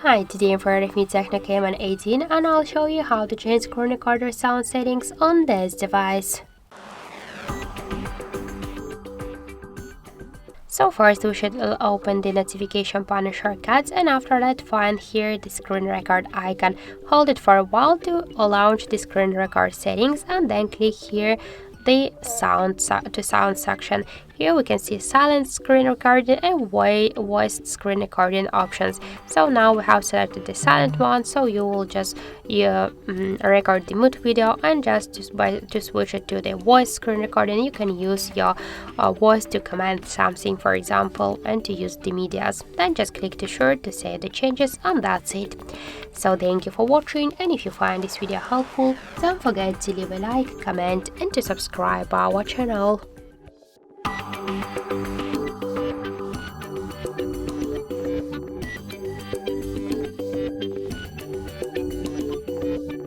Hi, today in front of me TECNO Camon 18 and I'll show you how to change screen recorder sound settings on this device. So first we should open the notification panel shortcuts, and after that find here the screen record icon. Hold it for a while to launch the screen record settings and then click here the sound section. Here we can see silent screen recording and voice screen recording options. So now we have selected the silent one, so you will just record the mute video, and just to switch it to the voice screen recording you can use your voice to command something, for example, and to use the medias. Then just click the shirt to save the changes, and that's it. So thank you for watching, and if you find this video helpful, don't forget to leave a like, comment and to subscribe our channel.